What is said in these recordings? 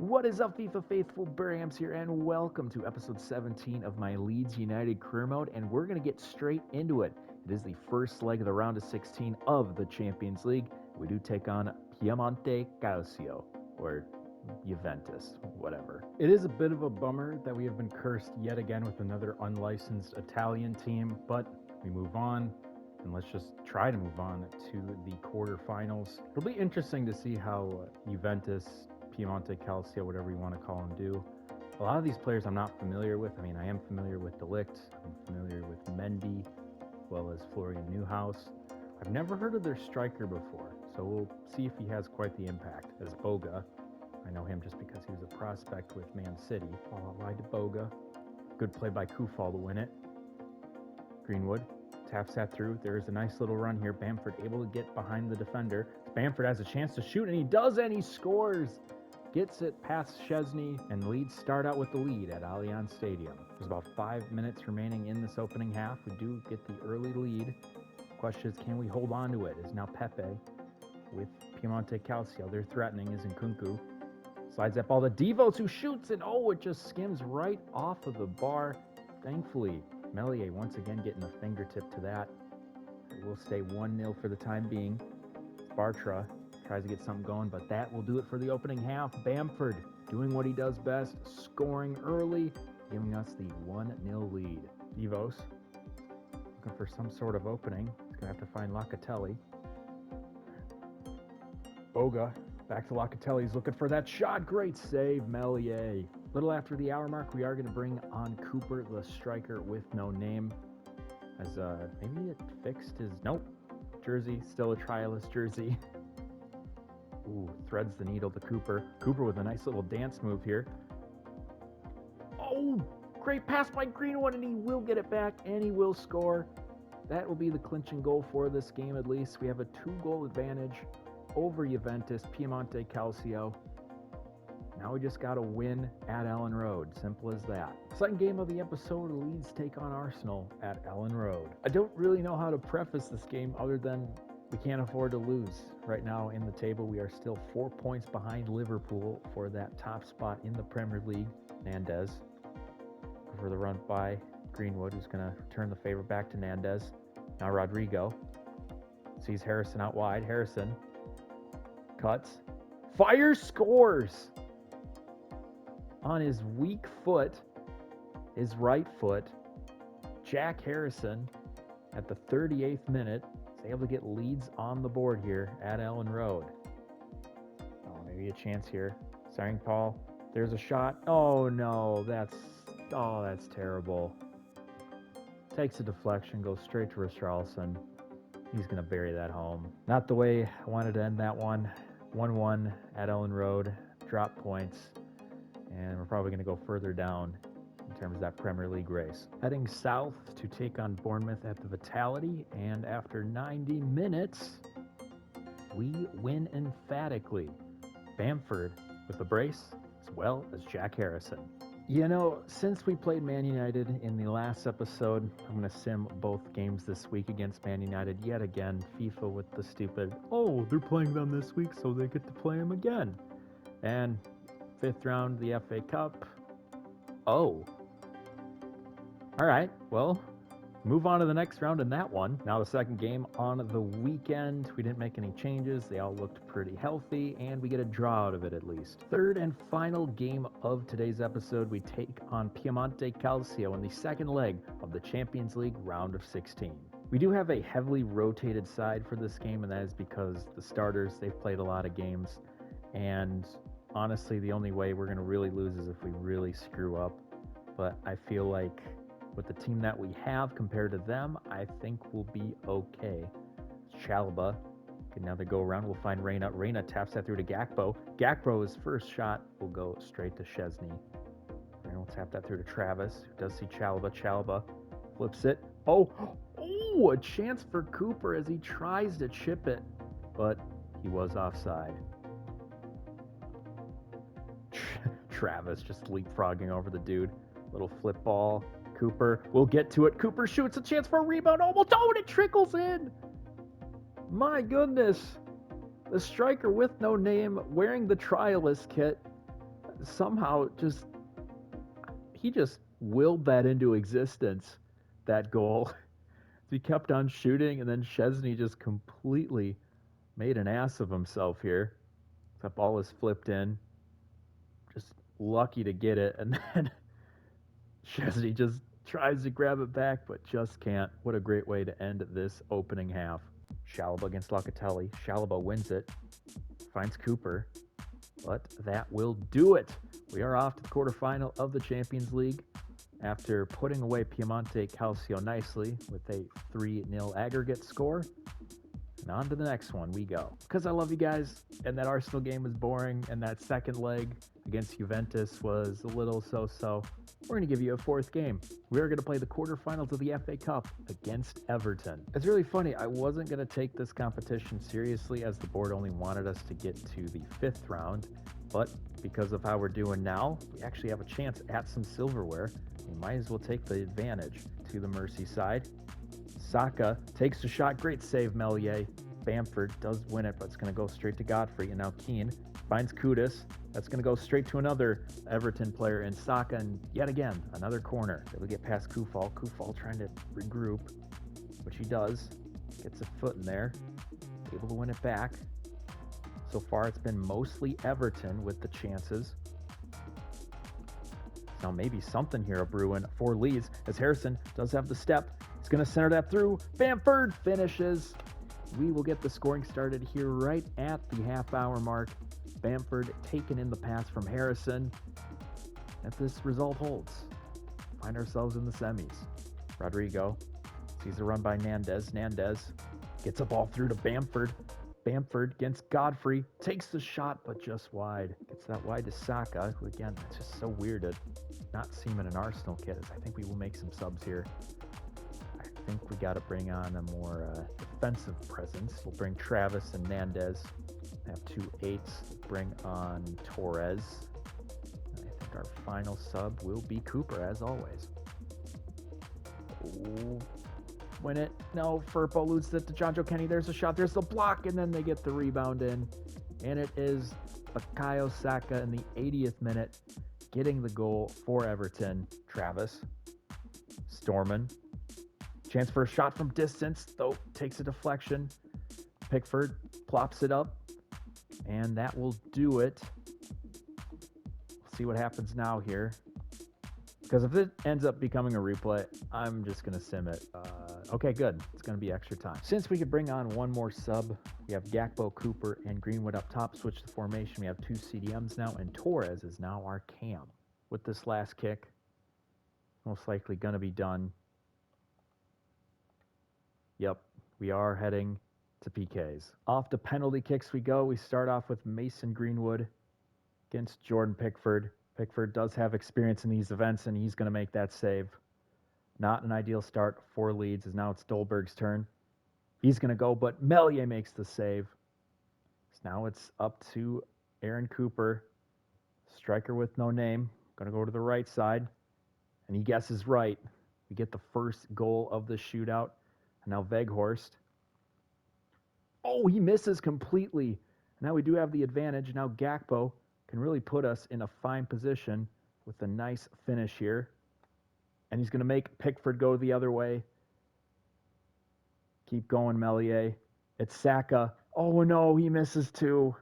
What is up, FIFA faithful? Bearhamms here, and welcome to episode 17 of my Leeds United career mode. And we're going to get straight into it. It is the first leg of the round of 16 of the Champions League. We do take on Piemonte Calcio, or Juventus, whatever. It is a bit of a bummer that we have been cursed yet again with another unlicensed Italian team, but we move on, and let's just try to move on to the quarterfinals. It'll be interesting to see how Juventus, Piemonte Calcio, whatever you want to call them, do. A lot of these players I'm not familiar with. I mean, I am familiar with De Ligt, I'm familiar with Mendy, as well as Florian Neuhaus. I've never heard of their striker before, so we'll see if he has quite the impact as Boga. I know him just because he was a prospect with Man City. Ball wide to Boga. Good play by Kufal to win it. Greenwood taps that through. There's a nice little run here. Bamford able to get behind the defender. Bamford has a chance to shoot, and he does, and he scores. Gets it past Szczesny, and Leeds start out with the lead at Allianz Stadium. There's about 5 minutes remaining in this opening half. We do get the early lead. Question is, can we hold on to it? Is now Pepe with Piemonte Calcio. They're threatening is Nkunku. Slides that ball to Devos, who shoots, and it just skims right off of the bar. Thankfully, Melier once again getting a fingertip to that. It will stay 1-0 for the time being. Bartra tries to get something going, but that will do it for the opening half. Bamford doing what he does best, scoring early, giving us the 1-0 lead. Devos looking for some sort of opening. He's going to have to find Locatelli. Boga back to Locatelli. He's looking for that shot. Great save, Melier. Little after the hour mark, we are going to bring on Cooper, the striker with no name. As maybe it fixed his... Nope. Jersey, still a trialist jersey. Ooh, threads the needle to Cooper. Cooper with a nice little dance move here. Oh, great pass by Greenwood, and he will get it back, and he will score. That will be the clinching goal for this game, at least. We have a 2-goal advantage over Juventus, Piemonte Calcio. Now we just got to win at Ellen Road. Simple as that. Second game of the episode, Leeds take on Arsenal at Ellen Road. I don't really know how to preface this game other than we can't afford to lose. Right now in the table, we are still 4 points behind Liverpool for that top spot in the Premier League. Nandez for the run by Greenwood, who's going to turn the favor back to Nandez. Now Rodrigo sees Harrison out wide. Harrison cuts, fires, scores on his weak foot, his right foot. Jack Harrison at the 38th minute is able to get Leeds on the board here at Ellen Road. Oh, maybe a chance here. Starring Paul. There's a shot. Oh no, that's terrible. Takes a deflection, goes straight to Richarlison. He's going to bury that home. Not the way I wanted to end that one. 1-1 at Ellen Road. Drop points. And we're probably going to go further down in terms of that Premier League race. Heading south to take on Bournemouth at the Vitality. And after 90 minutes, we win emphatically. Bamford with a brace, as well as Jack Harrison. You know, since we played Man United in the last episode, I'm going to sim both games this week against Man United yet again. FIFA with the stupid, they're playing them this week, so they get to play them again. And 5th round of the FA Cup. All right, well, move on to the next round in that one. Now the second game on the weekend. We didn't make any changes. They all looked pretty healthy, and we get a draw out of it at least. Third and final game of today's episode, we take on Piemonte Calcio in the second leg of the Champions League round of 16. We do have a heavily rotated side for this game, and that is because the starters, they've played a lot of games, and honestly, the only way we're going to really lose is if we really screw up. But I feel like with the team that we have compared to them, I think we'll be okay. Chalaba can now they go around. We'll find Reyna. Reyna taps that through to Gakpo. Gakpo's first shot will go straight to Szczesny. Reyna will tap that through to Travis, who does see Chalaba. Chalaba flips it. A chance for Cooper as he tries to chip it, but he was offside. Travis just leapfrogging over the dude. Little flip ball. Cooper will get to it. Cooper shoots, a chance for a rebound. Almost. And it trickles in. My goodness. The striker with no name, wearing the trialist kit. somehow he just willed that into existence, that goal. He kept on shooting, and then Chesney just completely made an ass of himself here. That ball is flipped in. Just lucky to get it, and then Chesney just tries to grab it back, but just can't. What a great way to end this opening half. Shalaba against Locatelli. Shalaba wins it. Finds Cooper. But that will do it. We are off to the quarterfinal of the Champions League after putting away Piemonte Calcio nicely with a 3-0 aggregate score. And on to the next one we go. Because I love you guys, and that Arsenal game was boring, and that second leg against Juventus was a little so-so, we're going to give you a fourth game. We're going to play the quarterfinals of the FA Cup against Everton. It's really funny. I wasn't going to take this competition seriously as the board only wanted us to get to the 5th round, but because of how we're doing now, we actually have a chance at some silverware. We might as well take the advantage to the Merseyside. Saka takes the shot. Great save, Meslier. Bamford does win it, but it's going to go straight to Godfrey. And now Keane finds Kudus. That's going to go straight to another Everton player in Saka. And yet again, another corner. Able to get past Kufal. Kufal trying to regroup, which he does. Gets a foot in there. Able to win it back. So far, it's been mostly Everton with the chances. Now maybe something here a brewing for Leeds, as Harrison does have the step. He's going to center that through. Bamford finishes. We will get the scoring started here right at the half-hour mark. Bamford taking in the pass from Harrison. If this result holds, find ourselves in the semis. Rodrigo sees a run by Nandez. Nandez gets a ball through to Bamford. Bamford against Godfrey. Takes the shot, but just wide. Gets that wide to Saka, who again, it's just so weird to not see him in an Arsenal kit. I think we will make some subs here. I think we got to bring on a more defensive presence. We'll bring Travis and Nandez. Have 2 8s. Bring on Torres. And I think our final sub will be Cooper, as always. Ooh. Win it. No, Firpo loses it to Jonjo Kenny. There's a shot. There's the block, and then they get the rebound in. And it is Bukayo Saka in the 80th minute getting the goal for Everton. Travis. Storman. Chance for a shot from distance, though takes a deflection. Pickford plops it up, and that will do it. We'll see what happens now here. Because if it ends up becoming a replay, I'm just going to sim it. Okay, good. It's going to be extra time. Since we could bring on one more sub, we have Gakpo, Cooper, and Greenwood up top. Switch the formation. We have 2 CDMs now, and Torres is now our cam. With this last kick, most likely going to be done. Yep, we are heading to PKs. Off to penalty kicks we go. We start off with Mason Greenwood against Jordan Pickford. Pickford does have experience in these events, and he's going to make that save. Not an ideal start for Leeds, as now it's Dolberg's turn. He's going to go, but Meslier makes the save. So now it's up to Aaron Cooper, striker with no name. Going to go to the right side, and he guesses right. We get the first goal of the shootout. And now Weghorst. Oh, he misses completely. Now we do have the advantage. Now Gakpo can really put us in a fine position with a nice finish here. And he's going to make Pickford go the other way. Keep going, Meslier. It's Saka. Oh, no, he misses too.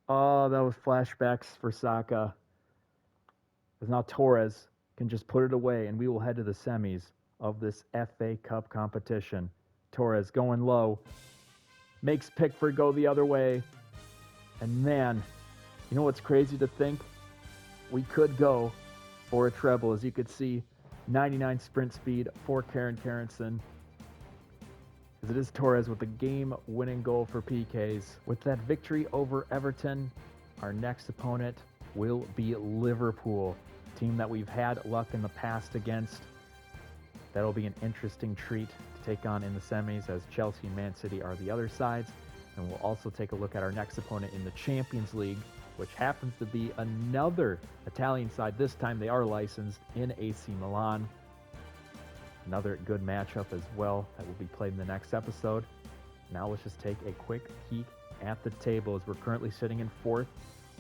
Oh, that was flashbacks for Saka. Because now Torres can just put it away, and we will head to the semis of this FA Cup competition. Torres going low. Makes Pickford go the other way. And man, you know what's crazy to think? We could go for a treble. As you could see, 99 sprint speed for Karen Karensen. As it is Torres with the game-winning goal for PKs. With that victory over Everton, our next opponent will be Liverpool, a team that we've had luck in the past against. That'll be an interesting treat to take on in the semis, as Chelsea and Man City are the other sides. And we'll also take a look at our next opponent in the Champions League, which happens to be another Italian side. This time they are licensed in AC Milan. Another good matchup as well that will be played in the next episode. Now let's just take a quick peek at the table, as we're currently sitting in 4th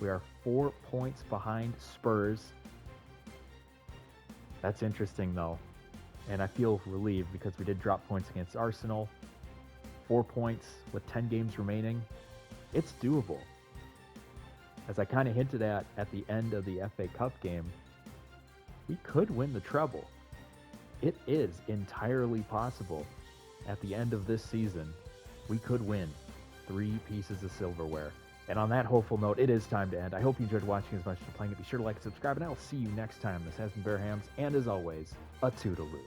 We are 4 points behind Spurs. That's interesting, though. And I feel relieved because we did drop points against Arsenal. 4 points with 10 games remaining. It's doable. As I kind of hinted at the end of the FA Cup game, we could win the treble. It is entirely possible. At the end of this season, we could win 3 pieces of silverware. And on that hopeful note, it is time to end. I hope you enjoyed watching as much as you're playing it. Be sure to like and subscribe, and I will see you next time. This has been Bearhamms, and as always, a toodaloo.